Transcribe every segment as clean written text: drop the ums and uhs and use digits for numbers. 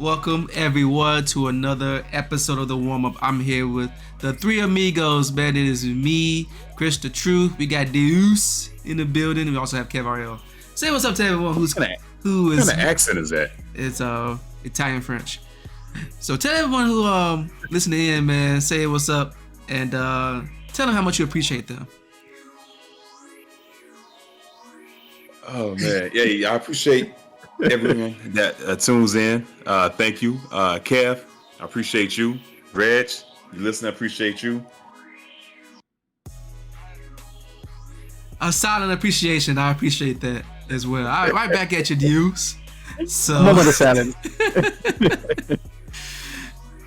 Welcome everyone to another episode of the Warmup. I'm here with the three amigos, man. It is me, Chris the Truth. We got Deuce in the building. We also have Kev RL. Say what's up to everyone What kind of accent is that? It's Italian French. So tell everyone who listening in, man, say what's up and tell them how much you appreciate them. Oh man, yeah, I appreciate everyone that tunes in. Thank you, Kev. I appreciate you. Reg, you listen. I appreciate you. A silent appreciation. I appreciate that as well. All right back at you, Deuce. So, moment of silence.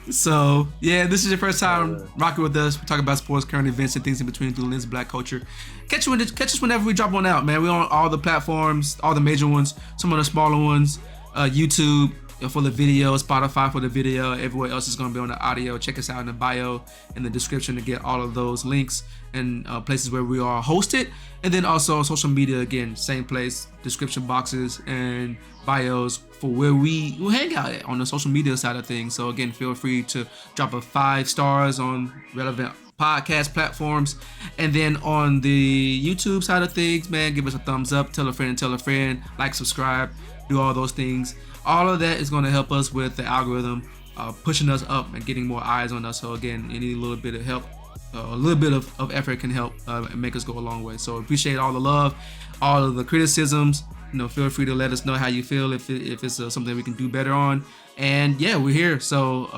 So, yeah, this is your first time rocking with us. We talk about sports, current events, and things in between through the lens of black culture. Catch us whenever we drop one out, man. We're on all the platforms, all the major ones, some of the smaller ones, YouTube for the video, Spotify for the video. Everywhere else is going to be on the audio. Check us out in the bio, in the description to get all of those links and places where we are hosted. And then also social media, again, same place, description boxes and bios for where we will hang out at on the social media side of things. So again, feel free to drop a 5 stars on relevant podcast platforms. And then on the YouTube side of things, man, give us a thumbs up, tell a friend, like, subscribe, do all those things. All of that is going to help us with the algorithm, pushing us up and getting more eyes on us. So again, any little bit of help, a little bit of effort can help and make us go a long way. So appreciate all the love, all of the criticisms. You know, feel free to let us know how you feel if it's something we can do better on. And yeah, we're here. So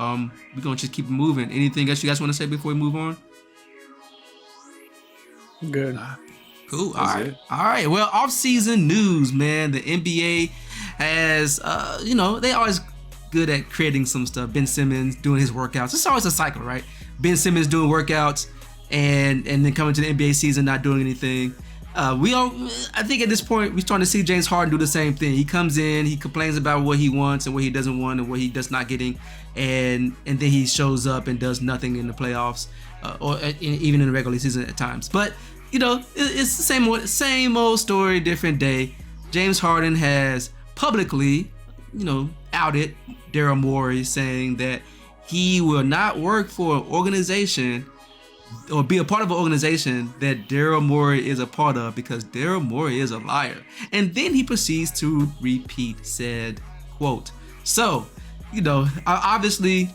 we're going to just keep moving. Anything else you guys want to say before we move on? Good. Cool. All right. Well, off-season news, man. The NBA has, they always good at creating some stuff. Ben Simmons doing his workouts. It's always a cycle, right? Ben Simmons doing workouts and then coming to the NBA season not doing anything. I think at this point we're starting to see James Harden do the same thing. He comes in, he complains about what he wants and what he doesn't want and what he does not getting, and then he shows up and does nothing in the playoffs or even in the regular season at times. But it's the same old story, different day. James Harden has publicly, outed Daryl Morey, saying that he will not work for an organization or be a part of an organization that Daryl Morey is a part of because Daryl Morey is a liar. And then he proceeds to repeat said quote. So, obviously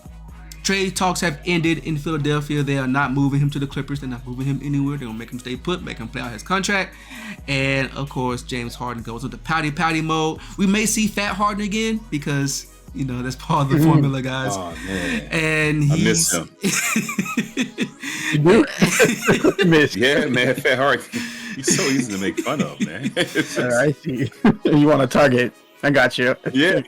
trade talks have ended in Philadelphia. They are not moving him to the Clippers. They're not moving him anywhere. They're gonna make him stay put, make him play out his contract. And of course, James Harden goes into pouty mode. We may see Fat Harden again because that's part of the formula, guys. Oh man, and I miss him. Yeah, man, Fat Harden. He's so easy to make fun of, man. I see. You want to target? I got you. Yeah.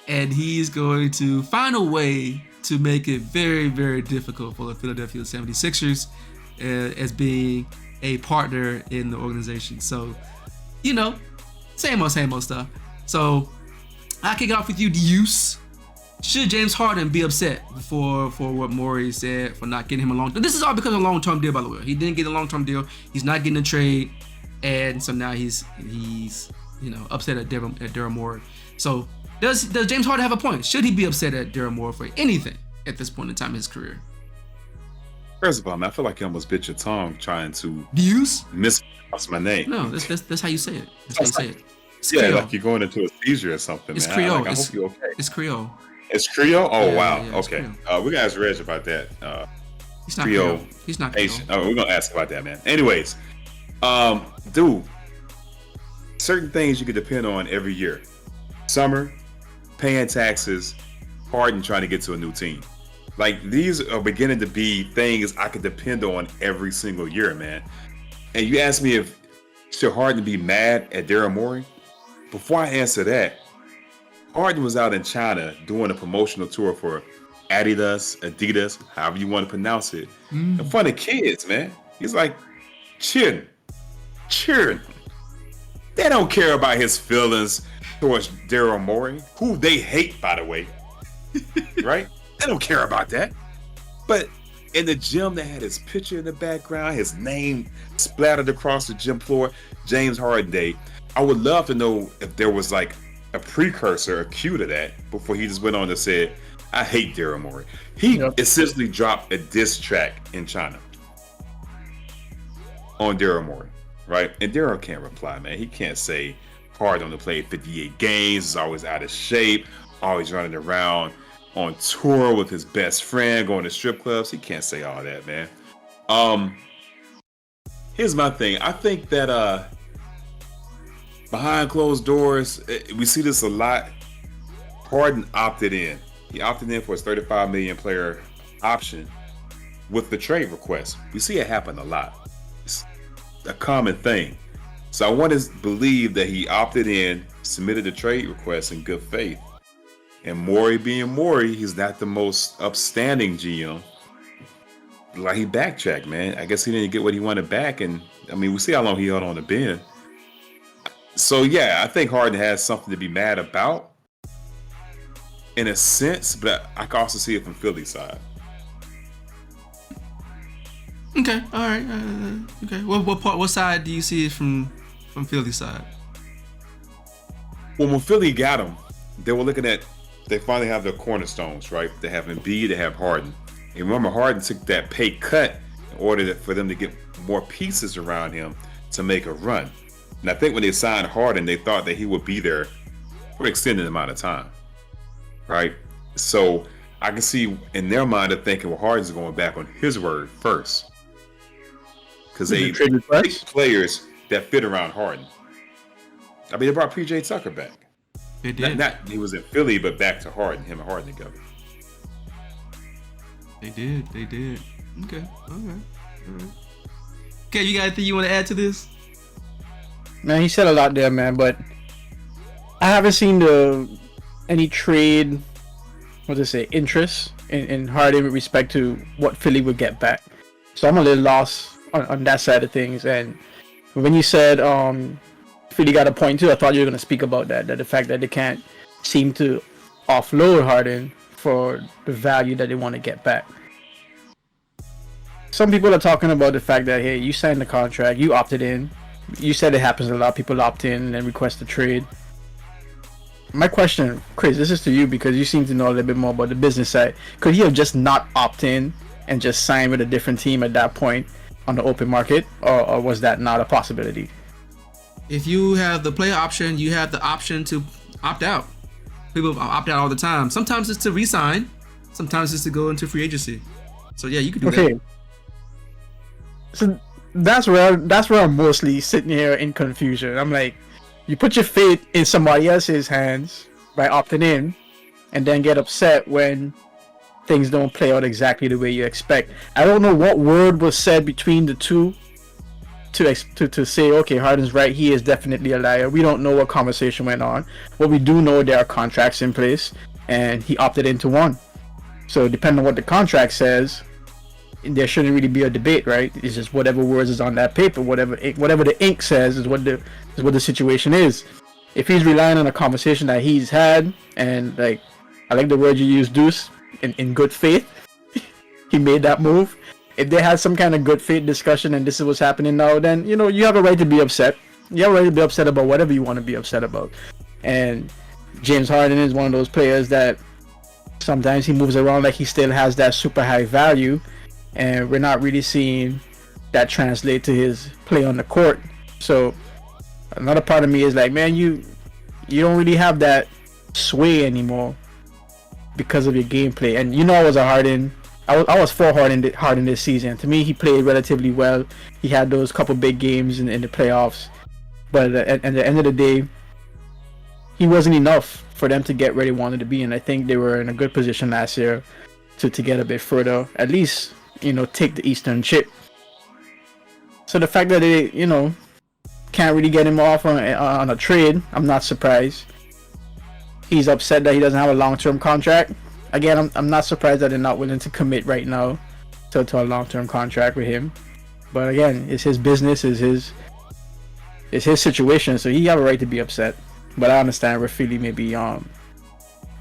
And he's going to find a way to make it very, very difficult for the Philadelphia 76ers as being a partner in the organization. So, same old stuff. So, I'll kick it off with you, Deuce. Should James Harden be upset for what Morey said for not getting him a long-term? This is all because of a long-term deal, by the way. He didn't get a long-term deal. He's not getting a trade, and so now he's upset at Daryl Morey. So does James Harden have a point? Should he be upset at Daryl Morey for anything at this point in time in his career? First of all, man, I feel like you almost bit your tongue trying to Deuce mispronounce my name. No, that's how you say it. That's how you say it. It's yeah, Creole. like you're going into a seizure or something. It's man. Creole. I hope you're okay. It's Creole. It's Creole? Oh, Yeah, wow. yeah, it's okay. Creole. We got to ask Reg about that. He's not Creole. Creole. He's not Creole. Asian. Oh, we're going to ask about that, man. Anyways, dude, certain things you could depend on every year. Summer, paying taxes, Harden trying to get to a new team. Like, these are beginning to be things I could depend on every single year, man. And you asked me if should Harden be mad at Daryl Morey? Before I answer that, Harden was out in China doing a promotional tour for Adidas, however you want to pronounce it, in front of kids, man. He's like, cheering. They don't care about his feelings towards Daryl Morey, who they hate, by the way. Right? They don't care about that. But in the gym, they had his picture in the background, his name splattered across the gym floor, James Harden Day. I would love to know if there was like a precursor, a cue to that before he just went on to say, I hate Daryl Morey. He essentially dropped a diss track in China on Daryl Morey, right? And Daryl can't reply, man. He can't say Harden only played 58 games, is always out of shape, always running around on tour with his best friend, going to strip clubs. He can't say all that, man. Here's my thing. I think that behind closed doors, we see this a lot. Harden opted in. He opted in for his $35 million player option with the trade request. We see it happen a lot. It's a common thing. So I want to believe that he opted in, submitted a trade request in good faith. And Morey being Morey, he's not the most upstanding GM. Like, he backtracked, man. I guess he didn't get what he wanted back. And I mean, we see how long he held on to Ben. So yeah, I think Harden has something to be mad about in a sense, but I can also see it from Philly's side. Okay, all right. Okay, what side do you see it from Philly's side? Well, when Philly got him, they were looking at, they finally have their cornerstones, right? They have Embiid, they have Harden. And remember, Harden took that pay cut in order for them to get more pieces around him to make a run. And I think when they signed Harden, they thought that he would be there for an extended amount of time, right? So I can see in their mind of thinking, well, Harden's going back on his word first, because they pick players that fit around Harden. I mean, they brought PJ Tucker back. They did. Not he was in Philly, but back to Harden, him and Harden together. They did. Okay, all right. Okay, you got anything you want to add to this? Man, he said a lot there, man, but I haven't seen any trade, interest in Harden with respect to what Philly would get back. So I'm a little lost on that side of things. And when you said Philly got a point too, I thought you were going to speak about that the fact that they can't seem to offload Harden for the value that they want to get back. Some people are talking about the fact that, hey, you signed the contract, you opted in. You said it happens a lot. People opt in and then request a trade. My question, Chris, this is to you because you seem to know a little bit more about the business side. Could he have just not opt in and just signed with a different team at that point on the open market, or was that not a possibility? If you have the player option, you have the option to opt out. People opt out all the time. Sometimes it's to re-sign. Sometimes it's to go into free agency. So yeah, you could do that. So that's where I'm mostly sitting here in confusion. I'm like, you put your fate in somebody else's hands by opting in, and then get upset when things don't play out exactly the way you expect. I don't know what word was said between the two to say, okay, Harden's right, he is definitely a liar. We don't know what conversation went on. What we do know, there are contracts in place, and he opted into one. So depending on what the contract says, there shouldn't really be a debate, right? It's just whatever words is on that paper, whatever the ink says is what the situation is. If he's relying on a conversation that he's had, and like, I like the word you use, Deuce, in good faith, he made that move. If they had some kind of good faith discussion and this is what's happening now, then you have a right to be upset. You have a right to be upset about whatever you want to be upset about. And James Harden is one of those players that sometimes he moves around like he still has that super high value, and we're not really seeing that translate to his play on the court. So another part of me is like, man, you don't really have that sway anymore because of your gameplay. And I was I was for Harden this season. To me, he played relatively well. He had those couple big games in the playoffs, but at the end of the day, he wasn't enough for them to get where they wanted to be. And I think they were in a good position last year to get a bit further, at least take the Eastern chip. So the fact that they can't really get him off on a trade, I'm not surprised. He's upset that he doesn't have a long-term contract. Again, I'm not surprised that they're not willing to commit right now to a long-term contract with him. But again, it's his business, it's his situation, so he have a right to be upset. But I understand where Philly may be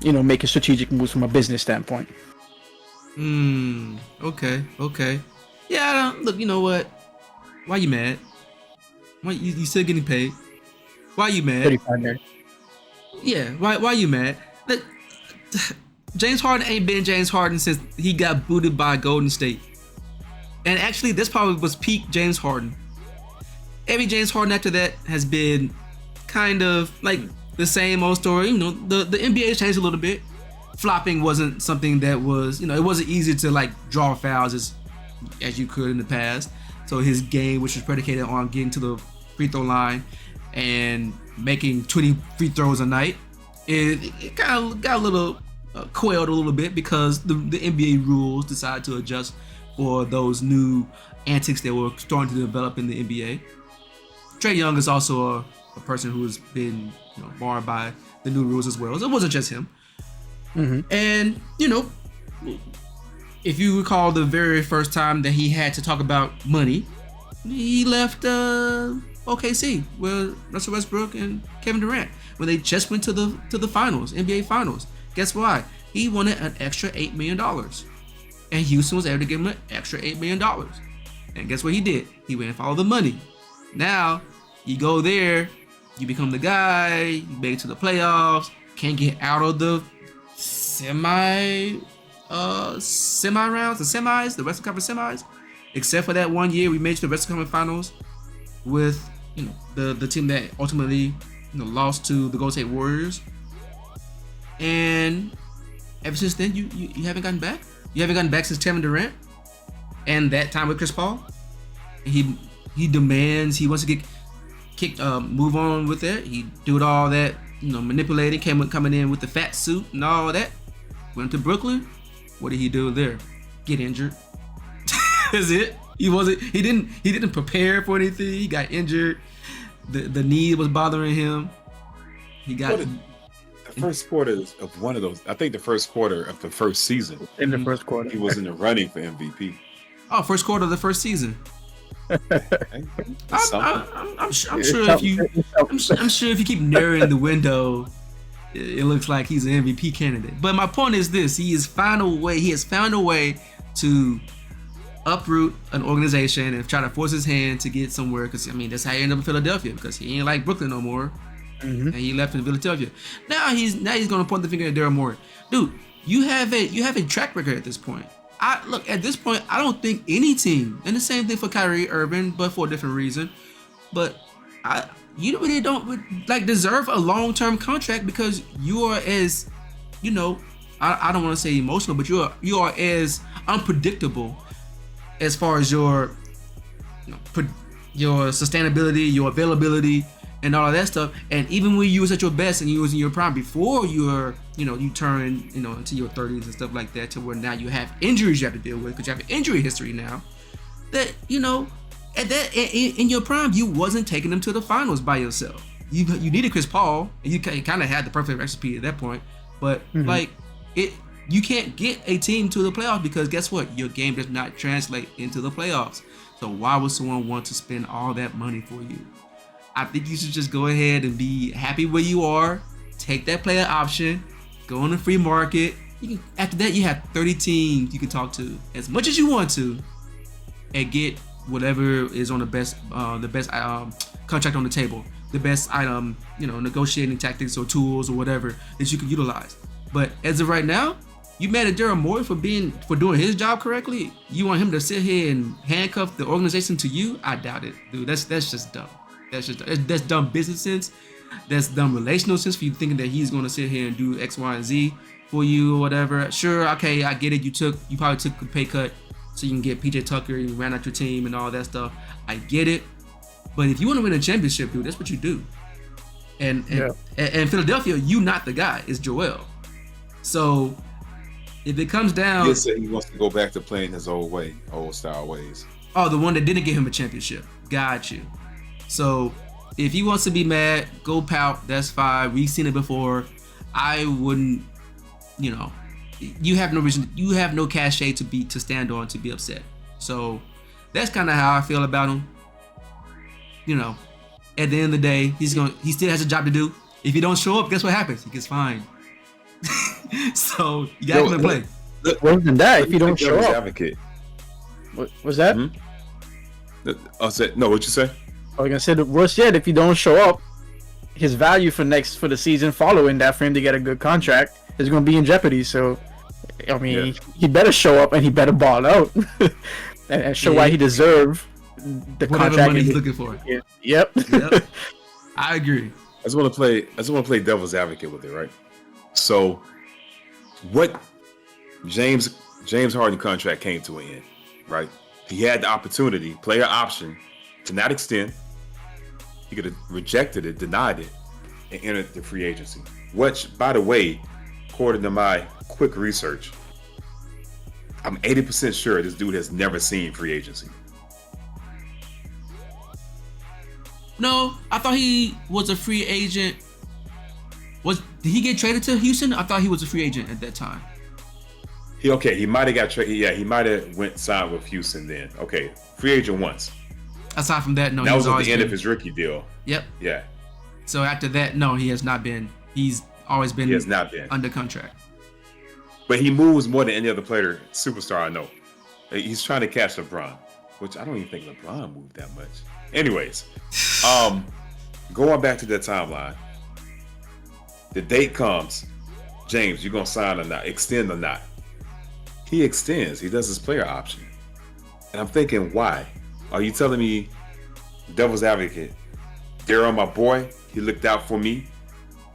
making strategic moves from a business standpoint. Okay. Yeah, look, you know what? Why you mad? Why you still getting paid? Why you mad? 35 there. Yeah, why you mad? Look, James Harden ain't been James Harden since he got booted by Golden State. And actually, this probably was peak James Harden. Every James Harden after that has been kind of like the same old story. You know, the NBA has changed a little bit. Flopping wasn't something that was, it wasn't easy to like draw fouls as you could in the past. So his game, which was predicated on getting to the free throw line and making 20 free throws a night, it kind of got a little quailed a little bit because the NBA rules decided to adjust for those new antics that were starting to develop in the NBA. Trae Young is also a person who has been marred by the new rules as well. So it wasn't just him. Mm-hmm. And if you recall the very first time that he had to talk about money, he left OKC with Russell Westbrook and Kevin Durant when they just went to the finals, NBA finals. Guess why? He wanted an extra $8 million. And Houston was able to give him an extra $8 million. And guess what he did? He went and followed the money. Now, you go there, you become the guy, you make it to the playoffs, can't get out of the semi rounds, the semis, the Western Conference semis. Except for that one year we made it to the Western Conference finals with the team that ultimately lost to the Golden State Warriors. And ever since then you haven't gotten back? You haven't gotten back since Kevin Durant and that time with Chris Paul. He demands, he wants to get kicked, move on with it. He do all that, manipulating, coming in with the fat suit and all that. Went to Brooklyn. What did he do there? Get injured. That's it. He didn't prepare for anything. He got injured. The knee was bothering him. He got the first quarter of one of those. I think the first quarter of the first season. In the first quarter, he was in the running for MVP. Oh, first quarter of the first season. I'm sure if you keep narrowing the window, it looks like he's an MVP candidate. But my point is this: he has found a way to uproot an organization and try to force his hand to get somewhere. Because that's how he ended up in Philadelphia, because he ain't like Brooklyn no more. Mm-hmm. And he left in Philadelphia. Now he's gonna point the finger at Daryl Morey. Dude, you have a track record at this point. At this point, I don't think any team, and the same thing for Kyrie Irving, but for a different reason. But you really don't deserve a long-term contract, because you are as, I don't want to say emotional, but you are as unpredictable as far as your sustainability, your availability, and all of that stuff. And even when you was at your best and you was in your prime before you turn into your 30s and stuff like that, to where now you have injuries you have to deal with because you have an injury history now, that at that in your prime you wasn't taking them to the finals by yourself. You needed Chris Paul, and you kind of had the perfect recipe at that point, but you can't get a team to the playoffs, because guess what? Your game does not translate into the playoffs. So why would someone want to spend all that money for you? I think you should just go ahead and be happy where you are. Take that player option. Go on the free market. After that, you have 30 teams you can talk to as much as you want to, and get whatever is on the best contract on the table, the best item, negotiating tactics or tools or whatever that you can utilize. But as of right now, you mad at Daryl Morey for doing his job correctly? You want him to sit here and handcuff the organization to you? I doubt it, dude. That's just dumb. That's dumb business sense. That's dumb relational sense for you thinking that he's going to sit here and do X, Y, and Z for you or whatever. Sure, okay, I get it. You probably took a pay cut so you can get PJ Tucker. You ran out your team and all that stuff. I get it. But if you want to win a championship, dude, that's what you do. And Philadelphia, you not the guy. It's Joel. So if it comes down, he said he wants to go back to playing his old style ways. Oh, the one that didn't get him a championship. Got you. So if he wants to be mad, go pout. That's fine. We've seen it before. I wouldn't, you have no reason. You have no cachet to stand on to be upset. So that's kind of how I feel about him. At the end of the day, he still has a job to do. If he don't show up, guess what happens? He gets fined. So you gotta come and play. Worse than that, if you don't show up. Advocate. What was that? Mm-hmm. What you say? I was gonna say, the worst yet, if you don't show up, his value for the season following that for him to get a good contract is going to be in jeopardy. So, I mean, he better show up and he better ball out and show why he deserves the whatever contract money he's looking for. Yep. I agree. I just want to play devil's advocate with it, right? So, what James Harden contract came to an end, right? He had the opportunity, player option, to not extend. He could have rejected it, denied it, and entered the free agency. Which, by the way, according to my quick research, I'm 80% sure this dude has never seen free agency. No, I thought he was a free agent. Did he get traded to Houston? I thought he was a free agent at that time. He might have got traded. Yeah, he might have went signed with Houston then. Okay, free agent once. Aside from that, no. That was at the end of his rookie deal. Yep. Yeah. So after that, no, he has not been. He's always been. He has not been under contract. But he moves more than any other player, superstar I know. He's trying to catch LeBron, which I don't even think LeBron moved that much. Anyways, going back to that timeline, the date comes. James, you gonna sign or not? Extend or not? He extends. He does his player option, and I'm thinking, why? Are you telling me, devil's advocate, Daryl, my boy, he looked out for me.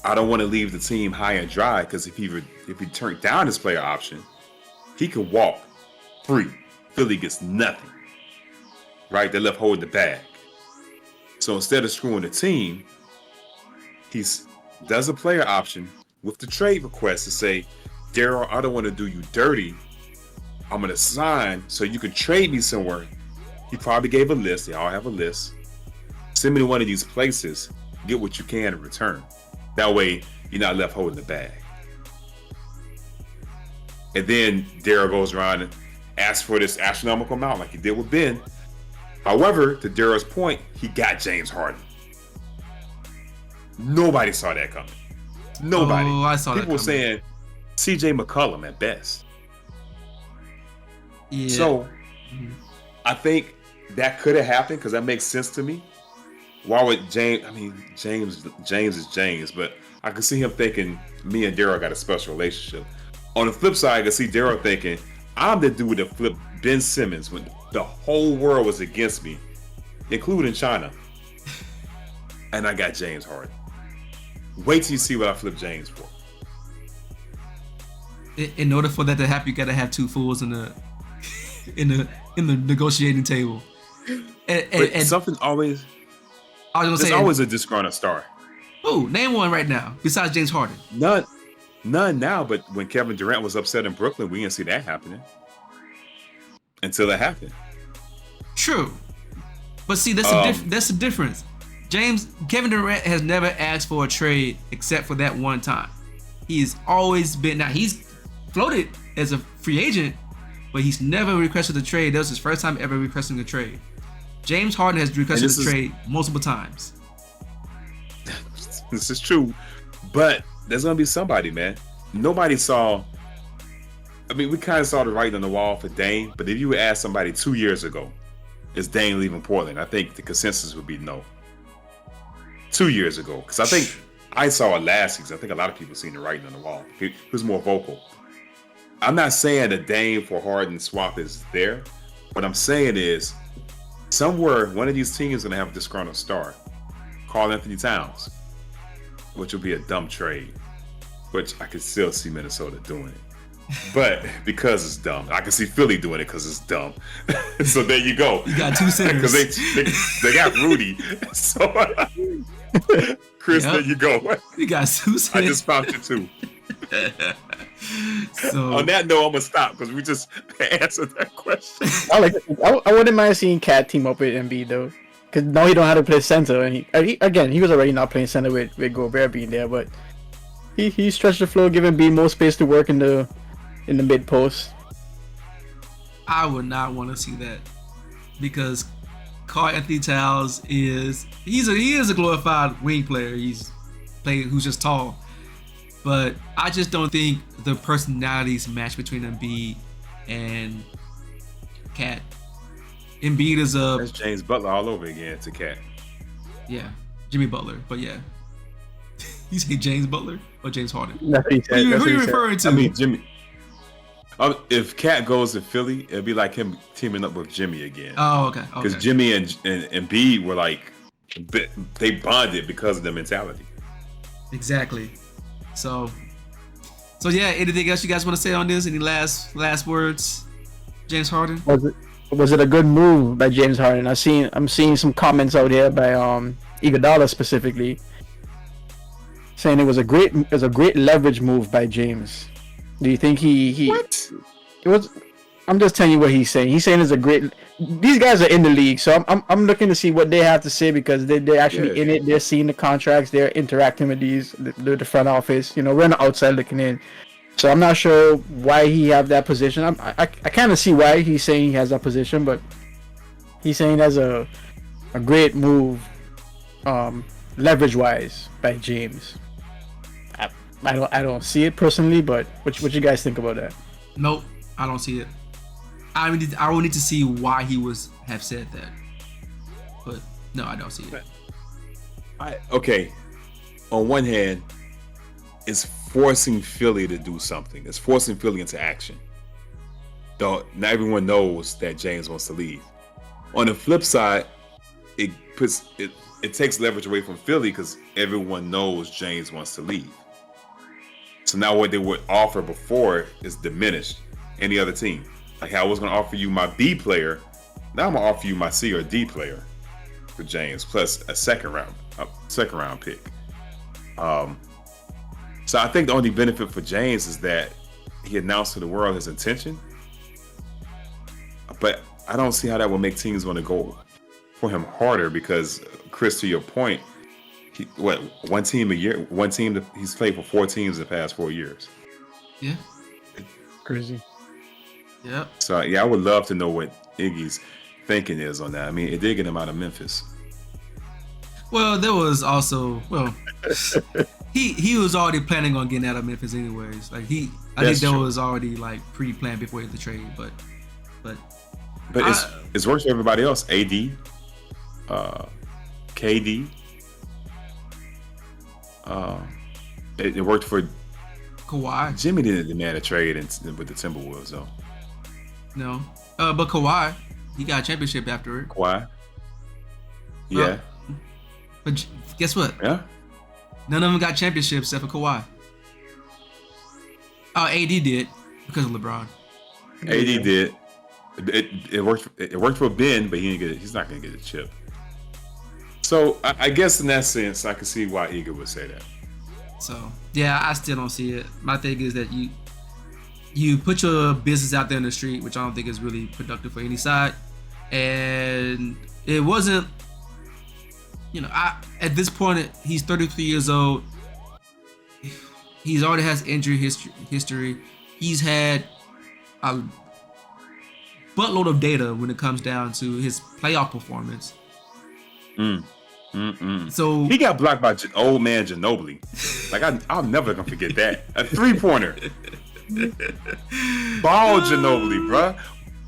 I don't want to leave the team high and dry because if he turned down his player option, he could walk free. Philly gets nothing. Right? They're left holding the bag. So instead of screwing the team, he does a player option with the trade request to say, Daryl, I don't want to do you dirty. I'm going to sign so you can trade me somewhere. He probably gave a list. They all have a list. Send me to one of these places. Get what you can in return. That way, you're not left holding the bag. And then Daryl goes around and asks for this astronomical amount like he did with Ben. However, to Daryl's point, he got James Harden. Nobody saw that coming. Nobody. Oh, I saw that coming. People were saying CJ McCollum at best. Yeah. So, I think that could have happened because that makes sense to me. Why would James? I mean, James is James, but I can see him thinking me and Daryl got a special relationship. On the flip side, I can see Daryl thinking I'm the dude that flipped Ben Simmons when the whole world was against me, including China, and I got James Harden. Wait till you see what I flipped James for. In order for that to happen, you gotta have two fools in the negotiating table. And something always. There's always a disgruntled star. Oh, name one right now besides James Harden. None now. But when Kevin Durant was upset in Brooklyn, we didn't see that happening until it happened. True, but see that's the difference. Kevin Durant has never asked for a trade except for that one time. He's always been. Now he's floated as a free agent, but he's never requested a trade. That was his first time ever requesting a trade. James Harden has requested a trade multiple times. This is true, but there's gonna be somebody, man. Nobody saw. I mean, we kind of saw the writing on the wall for Dame, but if you would ask somebody 2 years ago, is Dame leaving Portland? I think the consensus would be no. 2 years ago, because I think I saw it last season. I think a lot of people seen the writing on the wall. He was more vocal. I'm not saying the Dame for Harden swap is there. What I'm saying is, somewhere one of these teams is gonna have a disgruntled star. Karl Anthony Towns, which will be a dumb trade, which I could still see Minnesota doing it. But because it's dumb, I can see Philly doing it because it's dumb. So there you go. You got two centers. Because they got Rudy. So Chris, there you go. You got two centers. I just found you too. So on that note, I'm gonna stop because we just answered that question. I wouldn't mind seeing Cat team up with Embiid though, because now he don't have to play center, and he was already not playing center with Gobert being there, but he stretched the floor, giving Embiid more space to work in the mid post. I would not want to see that because Karl Anthony Towns he is a glorified wing player. Who's just tall. But I just don't think the personalities match between Embiid and Cat. Embiid is That's James Butler all over again to Cat. Yeah, Jimmy Butler. But yeah, You say James Butler or James Harden? That's what he said. Who That's are what you he said. referring to? I mean, Jimmy. If Cat goes to Philly, it'd be like him teaming up with Jimmy again. Oh, okay. Because Jimmy and B were like, they bonded because of the mentality. Exactly. So yeah. Anything else you guys want to say on this? Any last words, James Harden? Was it a good move by James Harden? I'm seeing some comments out here by Iguodala specifically saying it was a great leverage move by James. Do you think he What? It was. I'm just telling you what he's saying. He's saying it's a great. These guys are in the league, so I'm looking to see what they have to say because they're actually in it. They're seeing the contracts. They're interacting with the front office. You know, we're on the outside looking in. So I'm not sure why he have that position. I kind of see why he's saying he has that position, but he's saying that's a great move, leverage wise by James. I don't see it personally, but what you guys think about that? Nope, I don't see it. I will need to see why he have said that, but no, I don't see it. Okay, on one hand, it's forcing Philly to do something. It's forcing Philly into action. Though not everyone knows that James wants to leave. On the flip side, it takes leverage away from Philly because everyone knows James wants to leave. So now what they would offer before is diminished. Any other team, like I was going to offer you my B player, now I'm going to offer you my C or D player for James plus a second round pick. So I think the only benefit for James is that he announced to the world his intention, but I don't see how that will make teams want to go for him harder because, Chris, to your point, one team a year? He's played for 4 teams in the past 4 years. Yeah. Crazy. Yep. So yeah, I would love to know what Iggy's thinking is on that. I mean, it did get him out of Memphis. Well, there was also he was already planning on getting out of Memphis anyways. Like I think that was already like pre-planned before he had the trade, but it's worked for everybody else. AD, KD. It worked for Kawhi. Jimmy didn't demand a trade with the Timberwolves though. No, but Kawhi, he got a championship after it. Kawhi. Yeah. But guess what? Yeah. None of them got championships except for Kawhi. Oh, AD did because of LeBron. AD did. It worked. It worked for Ben, but he didn't get it. He's not going to get a chip. So I guess in that sense, I can see why Igor would say that. So yeah, I still don't see it. My thing is that you put your business out there in the street, which I don't think is really productive for any side, and it wasn't. You know, at this point, he's 33 years old. He's already has injury history. He's had a buttload of data when it comes down to his playoff performance. So he got blocked by old man Ginobili. Like I'm never gonna forget that. A 3-pointer. Ball Ginobili, bruh.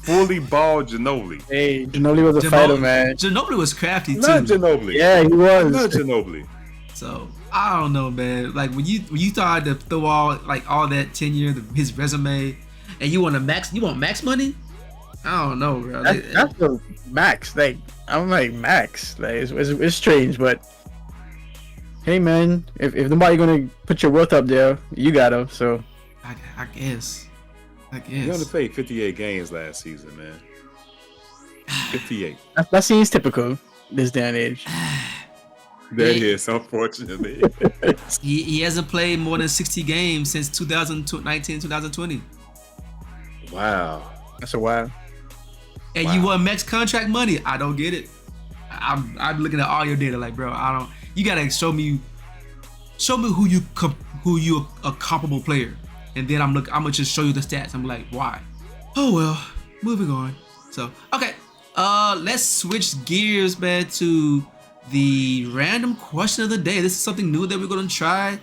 Fully balled Ginobili. Hey, Ginobili was a fighter, man. Ginobili was crafty too. Not Ginobili. Yeah, he was. Not Ginobili. So I don't know, man. Like when you started to throw all that tenure, his resume, and you want max money? I don't know, bro. That's the max. Like I'm like max. Like it's strange, but hey, man, if nobody gonna put your worth up there, you gotta. So I guess. He only played 58 games last season, man. 58. That seems typical this day and age. That is, unfortunately. he hasn't played more than 60 games since 2019, 2020. Wow. That's a while. And you want max contract money? I don't get it. I'm looking at all your data, like, bro, I don't. You gotta show me who you a comparable player. And then I'm gonna just show you the stats. I'm like, why? Oh well, moving on. So okay, let's switch gears, man, to the random question of the day. This is something new that we're gonna try,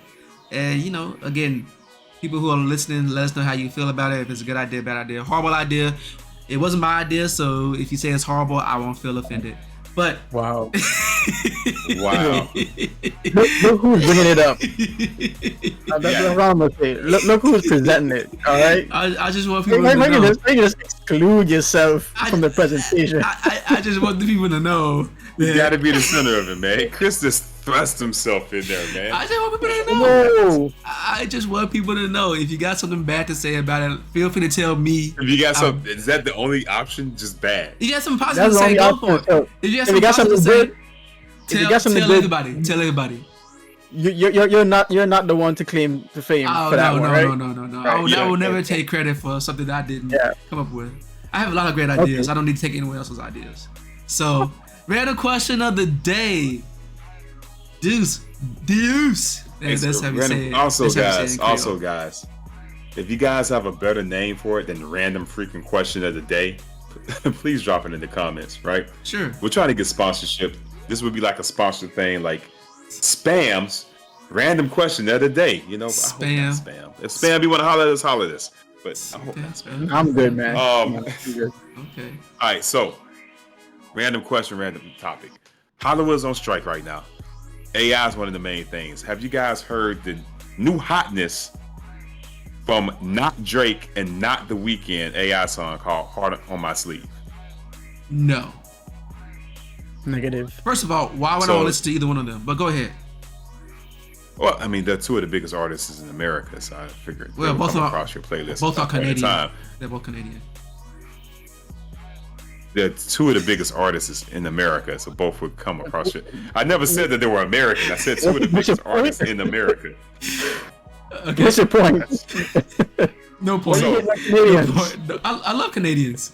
and you know, again, people who are listening, let us know how you feel about it. If it's a good idea, bad idea, horrible idea. It wasn't my idea, so if you say it's horrible, I won't feel offended. But wow. Wow. Look who's bringing it up. That's what I'm gonna say. Look who's presenting it. All right. I just want people Like, to know. you can just exclude yourself from the presentation. I just want the people to know. You that- gotta be the center of it, man. Chris just thrust himself in there, man. I just want people to know. Whoa. I just want people to know. If you got something bad to say about it, feel free to tell me. If you got some, is that the only option? Just bad. You got something positive That's to the say, only go for option. it. So, If you if you got something good, tell, got something tell good- everybody. Tell everybody. you're not the one to claim the fame Oh for that no, one, no, right? no, no, no, no. Right. I will never take credit for something that I didn't Yeah. come up with. I have a lot of great ideas. Okay. I don't need to take anyone else's ideas. So, random question of the day. Deuce. That's how we say it. Also, That's how we say it in Creole. guys, if you guys have a better name for it than random freaking question of the day, please drop it in the comments, right? Sure. We're trying to get sponsorship. This would be like a sponsor thing, like Spam's random question of the day. You know, Spam. I hope not spam. If spam, you want to holler at us. But I hope not spam. I'm good, man. Okay. All right, so random question, random topic. Hollywood's on strike right now. AI is one of the main things. Have you guys heard the new hotness from not Drake and not The Weeknd AI song called "Heart on My Sleeve"? No. Negative. First of all, why would I So- want to listen to either one of them? But go ahead. Well, I mean, they're two of the biggest artists in America, so I figured they would both come are- across your playlist. Both are at the Canadian. time. They're both Canadian. They're two of the biggest artists in America, so both would come across it. I never said that they were American. I said two of the biggest artists in America. Okay. What's your point? No What point. do you So- hate about Canadians? No, I love Canadians.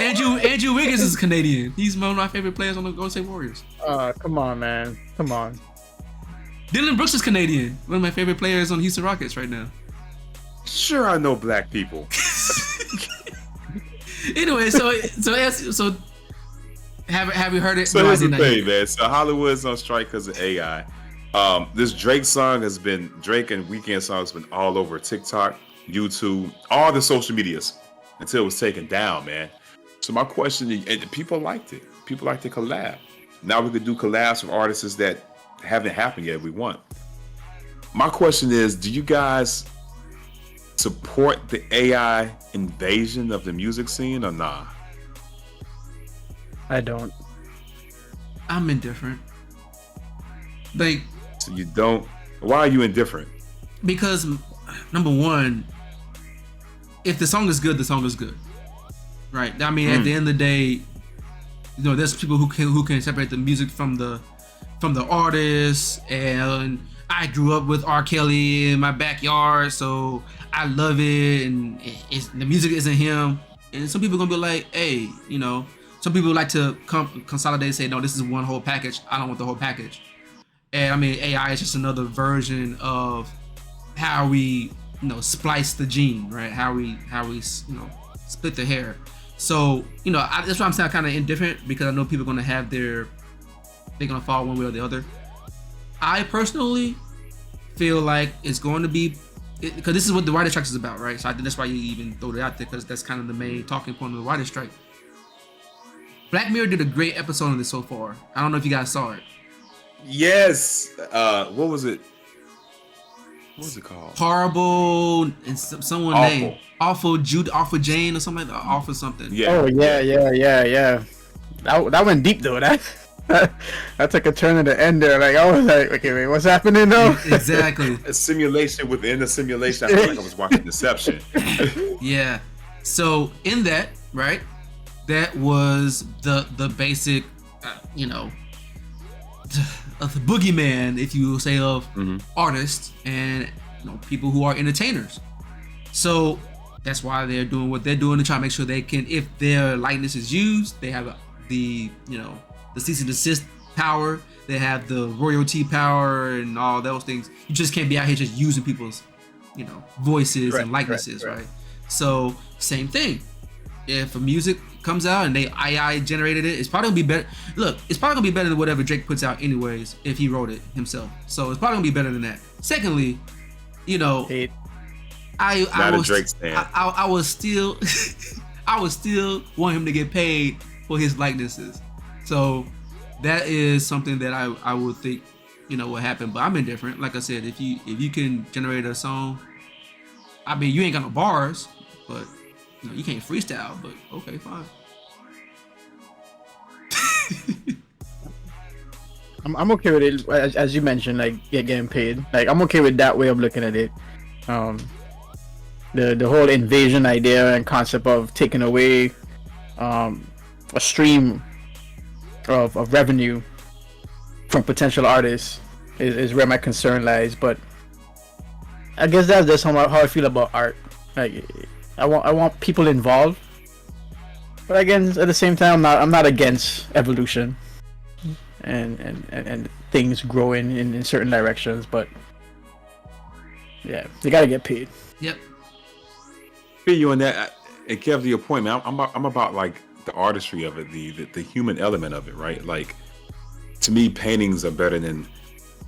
Andrew Wiggins is Canadian. He's one of my favorite players on the Golden State Warriors. Come on, man. Come on. Dylan Brooks is Canadian. One of my favorite players on Houston Rockets right now. Sure, I know black people. Anyway, so have you heard it? So No, I here's the did not hear thing, it. man. So Hollywood's on strike because of AI. This Drake and Weeknd song has been all over TikTok, YouTube, all the social medias until it was taken down, man. So my question is, and people liked it. People like to collab. Now we could do collabs with artists that haven't happened yet. We want. My question is, do you guys support the AI invasion of the music scene or nah? I don't. I'm indifferent. Like, So you don't. Why are you indifferent? because number one, if the song is good, the song is good, right? I mean, at the end of the day, you know, there's people who can separate the music from the artist. And I grew up with R. Kelly in my backyard, so I love it, and the music isn't him. And some people are gonna be like, hey, you know, some people like to consolidate and say, no, this is one whole package. I don't want the whole package. And I mean, AI is just another version of how we, you know, splice the gene, right? How we, you know, split the hair. So, you know, that's why I'm saying kind of indifferent, because I know people are gonna have they're gonna fall one way or the other. I personally feel like it's going to be, because this is what the writer strike is about, right? So I think that's why you even throw it out there, because that's kind of the main talking point of the writer strike. Black Mirror did a great episode on this so far. I don't know if you guys saw it. Yes. What was it? What was it called? Horrible and someone Awful. named Awful Jane or something like that. Awful something. Yeah. Oh yeah. That went deep though. That took a turn at the end there. Like I was like, okay, wait, what's happening though? Exactly. A simulation within a simulation. I feel like I was watching Deception. Yeah. So in that, right, that was the basic, you know, of the boogeyman, if you will say, of artists and, you know, people who are entertainers. So that's why they're doing what they're doing to try to make sure they can, if their likeness is used, they have the, you know, the cease and desist power, they have the royalty power and all those things. You just can't be out here just using people's, you know, voices and likenesses, right? So same thing. If a music comes out and they AI generated it, it's probably gonna be better. Look, it's probably gonna be better than whatever Drake puts out anyways if he wrote it himself. So it's probably gonna be better than that. Secondly, you know, Hate. I Not a was Drake stan. I was still I would still want him to get paid for his likenesses. So that is something that I would think, will happen. But I'm indifferent. Like I said, if you can generate a song, I mean, you ain't got no bars, but you can't freestyle. But okay, fine. I'm okay with it, as you mentioned, like getting paid. Like I'm okay with that way of looking at it. The whole invasion idea and concept of taking away a stream of revenue from potential artists is where my concern lies. But I guess that's just how I feel about art. Like I want people involved, but again, at the same time, I'm not against evolution and things growing in certain directions. But yeah, they gotta get paid. Yep. Feel you on that. And Kev, to your point, man, I'm about like the artistry of it, the human element of it, right? Like, to me, paintings are better than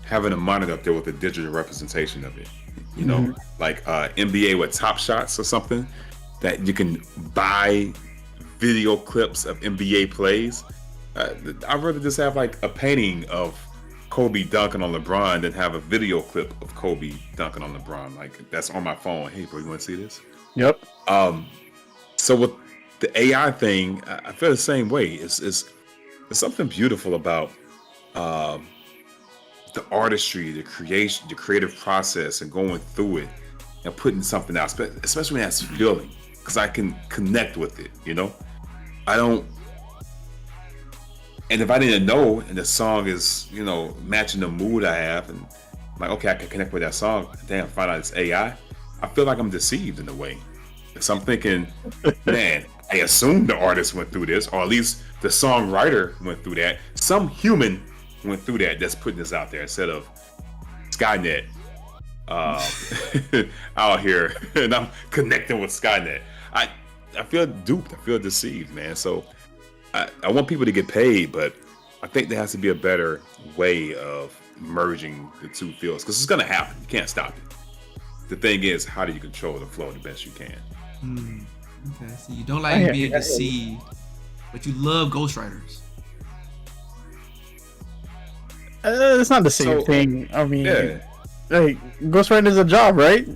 having a monitor up there with a digital representation of it. You know, like NBA with Top Shots or something, that you can buy video clips of NBA plays. I'd rather just have like a painting of Kobe dunking on LeBron than have a video clip of Kobe dunking on LeBron. Like, that's on my phone. Hey, bro, you want to see this? Yep. So with the AI thing, I feel the same way. It's something beautiful about the artistry, the creation, the creative process, and going through it and putting something out, especially when that's feeling, because I can connect with it. I don't. And if I didn't know, and the song is, matching the mood I have, and I'm like, okay, I can connect with that song. Damn, find out it's AI. I feel like I'm deceived in a way. So I'm thinking, man, I assume the artist went through this, or at least the songwriter went through that. Some human went through that that's putting this out there instead of Skynet out here, and I'm connecting with Skynet. I feel duped. I feel deceived, man. So I want people to get paid, but I think there has to be a better way of merging the two fields, because it's going to happen. You can't stop it. The thing is, how do you control the flow the best you can? Okay, so you don't like being deceived, but you love ghostwriters. It's not the same thing. I mean, like, ghostwriting is a job, right?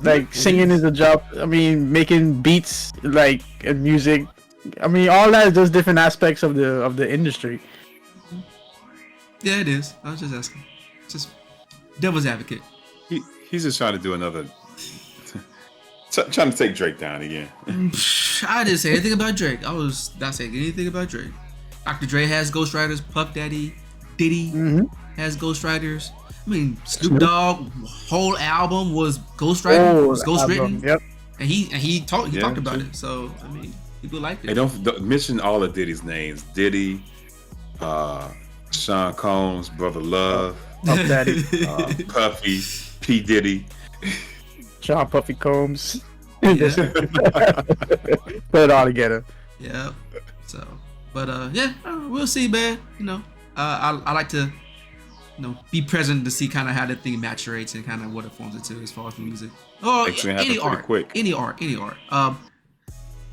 Like, singing is a job. I mean, making beats, like, and music. I mean, all that is just different aspects of the industry. Yeah, it is. I was just asking. Just devil's advocate. He's just trying to do another. Trying to take Drake down again. I didn't say anything about Drake. I was not saying anything about Drake. Dr. Dre has ghostwriters. Puff Daddy, Diddy has ghostwriters. I mean, Snoop Dogg whole album was ghostwritten, was ghostwritten. Yep. And he talked about it. So I mean, people liked it. Hey, don't mention all of Diddy's names. Diddy, Sean Combs, Brother Love, Puff Daddy, Puffy, P Diddy, Sean Puffy Combs. Yeah. Put it all together. Yeah. So, but we'll see, man. I like to, be present to see kind of how the thing maturates and kind of what it forms into as far as music. Oh, any art.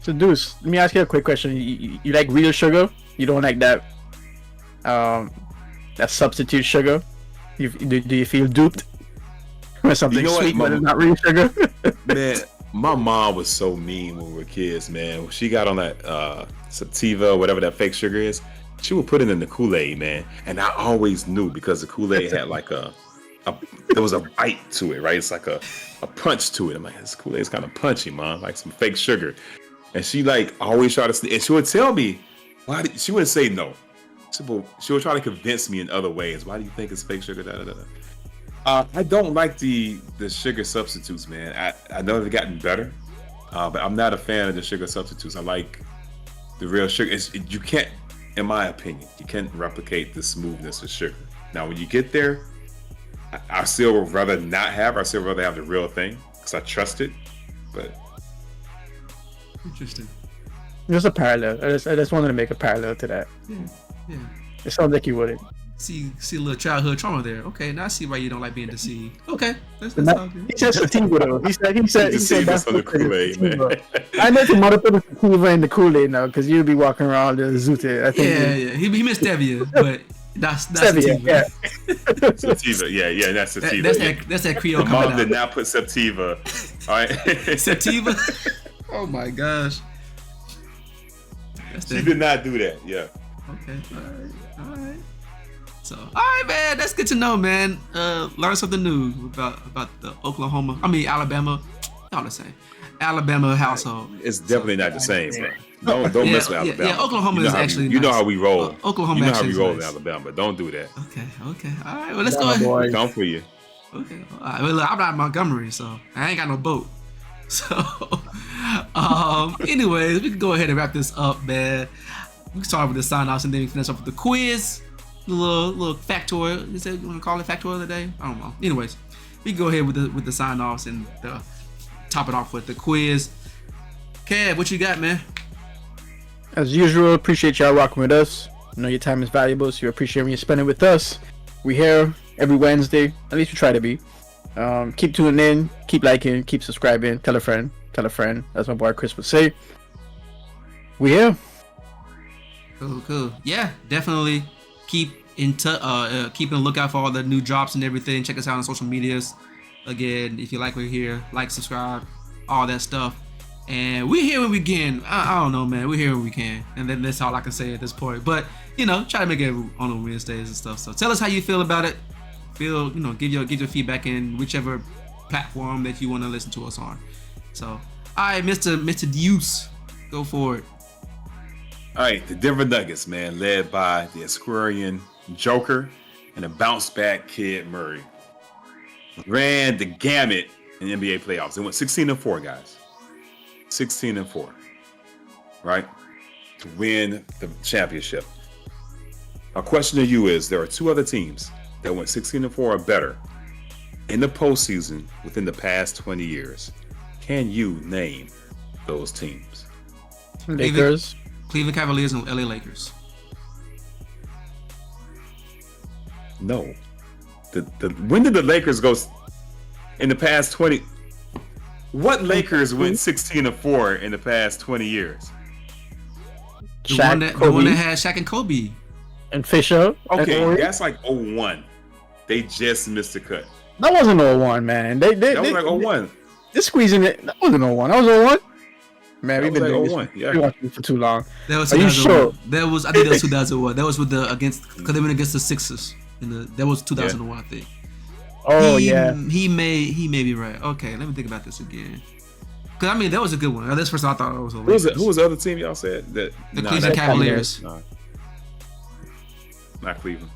So, Deuce, let me ask you a quick question. You like real sugar? You don't like that substitute sugar? Do you feel duped when something sweet but it's not real sugar? Man, my mom was so mean when we were kids, man. When she got on that sativa, whatever that fake sugar is, she would put it in the Kool-Aid, man. And I always knew, because the Kool-Aid had like there was a bite to it, right? It's like a punch to it. I'm like, this Kool-Aid's kind of punchy, man, like some fake sugar. And she like always tried to, and she would tell me, she wouldn't say no. She would try to convince me in other ways. Why do you think it's fake sugar? I don't like the sugar substitutes, man. I know they've gotten better, but I'm not a fan of the sugar substitutes. I like the real sugar. You can't, in my opinion, you can't replicate the smoothness of sugar. Now, when you get there, I still would rather not have. I still rather have the real thing because I trust it. But interesting. There's a parallel. I just wanted to make a parallel to that. Yeah. It sounds like you wouldn't. See a little childhood trauma there. Okay, now I see why you don't like being deceived. Okay, that's all good. He said sativa though. He said that's on the Kool-Aid, man. I know your mother put the sativa in the Kool-Aid now because you'll be walking around the Zute. I think. Yeah. He missed stevia, but that's sativa. Yeah. Sativa, yeah, that's sativa. That's that Creole My coming mom out. did not put sativa. All right. Sativa. Oh my gosh. She did not do that. Yeah. Okay. All right. So, all right, man. That's good to know, man. Learn something new about the Alabama. All the same. Alabama household. It's definitely not the same, bro. Don't mess with Alabama. Yeah, Oklahoma is actually You know nice. how we roll. Oklahoma You know how we actually roll is in nice. Alabama. Don't do that. Okay. All right. Well, let's go ahead. Come for you. Okay. All right. Well, look, I'm not in Montgomery, so I ain't got no boat. So, anyways, we can go ahead and wrap this up, man. We can start with the sign-offs and then we finish up with the quiz. The little factoid. Is that you want to call it factoid of the day? I don't know. Anyways, we can go ahead with the sign-offs and top it off with the quiz. Kev, what you got, man? As usual, appreciate y'all rocking with us. I know your time is valuable, so you appreciate when you spend it with us. We here every Wednesday. At least we try to be. Keep tuning in, keep liking, keep subscribing. Tell a friend, as my boy Chris would say. We here. Cool. Yeah, definitely keep in keep a lookout for all the new drops and everything. Check us out on social medias. Again, if you like what you hear, like, subscribe, all that stuff. And we're here when we can. I don't know, man. We're here when we can. And then that's all I can say at this point. But, try to make it on Wednesdays and stuff. So tell us how you feel about it. Give your feedback in whichever platform that you want to listen to us on. So, all right, Mr. Deuce, go for it. All right, the Denver Nuggets, man, led by the Aquarian Joker and the bounce back Kid Murray, ran the gamut in the NBA playoffs. They went 16-4, guys. 16-4, right? To win the championship. My question to you is: there are two other teams that went 16-4 or better in the postseason within the past 20 years. Can you name those teams? Lakers. Cleveland Cavaliers and LA Lakers. No. When did the Lakers go in the past 20? What Lakers went 16-4 in the past 20 years? The one that had Shaq and Kobe. And Fisher. Okay, and that's like 01. They just missed the cut. That wasn't 01, man. That was like 01. They're squeezing it. That wasn't 01. That was 01. Man, we've been doing this. Yeah. We watched this for too long. That was Are you sure? I think that was 2001. That was with because they went against the Sixers. That was 2001, I think. Oh yeah. He may be right. Okay, let me think about this again. Cause that was a good one. That's the first time I thought it was a Lakers. Who was the other team y'all said? The Cleveland Cavaliers. No. Not Cleveland.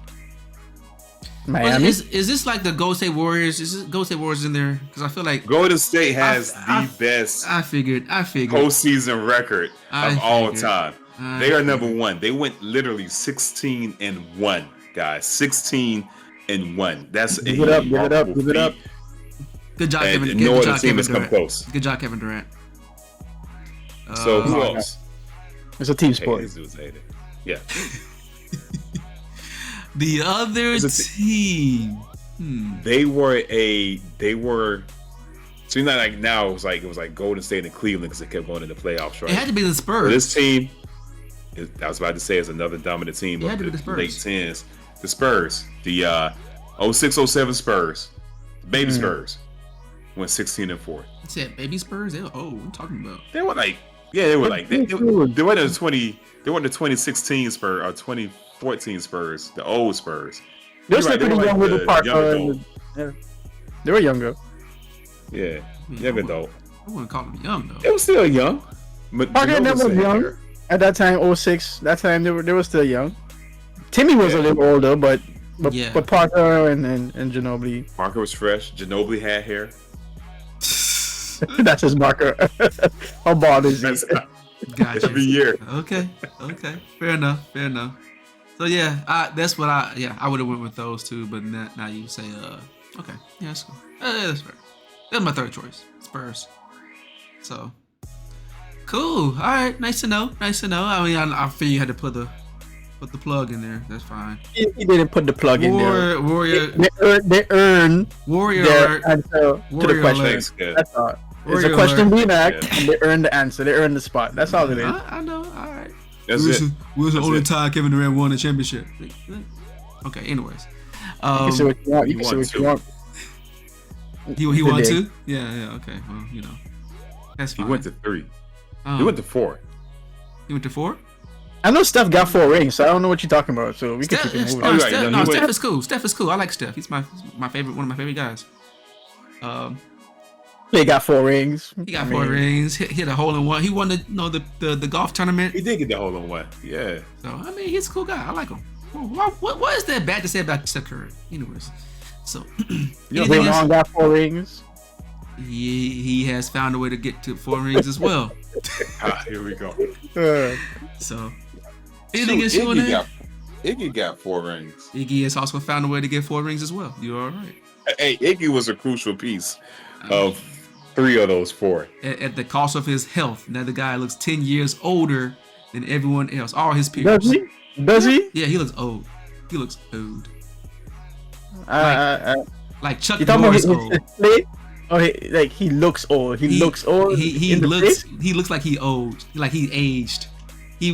Miami. Is this like the Golden State Warriors? Is this Golden State Warriors in there? Because I feel like Golden State has the best I figured postseason record of all time. They are number one. They went literally 16-1, guys. 16-1. That's give it up. Good job, and Kevin. no Good other job, team Kevin has come Durant. close. Good job, Kevin Durant. So who else? It's a team sport. Hey, this dude's hated. Yeah. The other team. They were. So you're not like now. It was like Golden State and Cleveland because they kept going in the playoffs, right? It had to be the Spurs. But this team, I was about to say, is another dominant team It had of to be the the Spurs. late tens. The Spurs, the 06-07 Spurs, baby Spurs, went 16-4. I said baby Spurs. What are you talking about? They were like, they weren't the 2016 Spurs or 2014 Spurs, the old Spurs. They're still pretty young with the Parker. They were younger. Yeah, young adult. I wouldn't call them young though. They were still young. But Parker never was young here. at that time. 06. That time they were still young. Timmy was a little older, but Parker and Ginobili. Parker was fresh. Ginobili had hair. That's his marker. How bald is he? Gotcha. Every year. Okay. Fair enough. So yeah, that's what I would have went with those two, but now you say okay, yeah, that's cool. That's fair. That's my third choice, Spurs. So cool. All right, nice to know. I mean, I feel you had to put the put the plug in there. That's fine. He didn't put the plug in there. Warrior, They earn Warrior their alert. answer to Warrior the question. Thanks, Kev. That's all. It's Warrior a question alert. being asked, and they earn the answer. They earn the spot. That's all it is. I know. All right. That's Wilson, it. Wilson That's only it. time Kevin Durant won a championship. Okay. Anyways, You can say what you want. You he can say won what you two. want. he won did. too. Yeah. Okay. Well, that's He fine. went to 3. Oh, He went to 4. He went to 4. I know Steph got 4 rings, so I don't know what you're talking about. So we can keep it moving. Oh, right. Steph, No, he Steph went- is cool. Steph is cool. I like Steph. He's my favorite. One of my favorite guys. They got 4 rings. He got 4 rings. Hit a hole in one. He won the golf tournament. He did get the hole in one. Yeah. So I mean, he's a cool guy. I like him. What is that bad to say about Steph Curry? Anyways, so anything else? Draymond got 4 rings. He has found a way to get to 4 rings as well. Here we go. So anything else you want to add? Iggy got 4 rings. Iggy has also found a way to get 4 rings as well. You're all right. Hey, Iggy was a crucial piece of 3 of those 4. At the cost of his health. Now the guy looks 10 years older than everyone else. All his peers. Does he? Does he? Yeah, he looks old. He looks old. You Like Chuck talking about Norris his old. play? Oh, he looks old. He looks old. He in the looks face? he looks like he old. Like he aged. He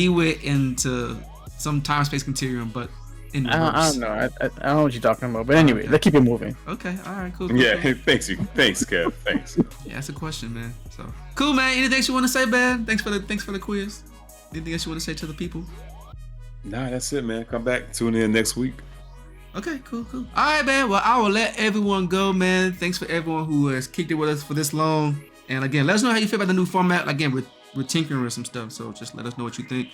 went into some time space continuum, but in reverse. I don't know. I don't know what you're talking about. But anyway, let's keep it moving. Okay, all right, cool. Yeah, cool. thanks, Kev. Thanks. Yeah, that's a question, man. So cool, man. Anything else you want to say, man? Thanks for the quiz. Anything else you want to say to the people? Nah, that's it, man. Come back, tune in next week. Okay, cool. All right, man. Well, I will let everyone go, man. Thanks for everyone who has kicked it with us for this long. And again, let us know how you feel about the new format. Again, we're tinkering with some stuff, so just let us know what you think.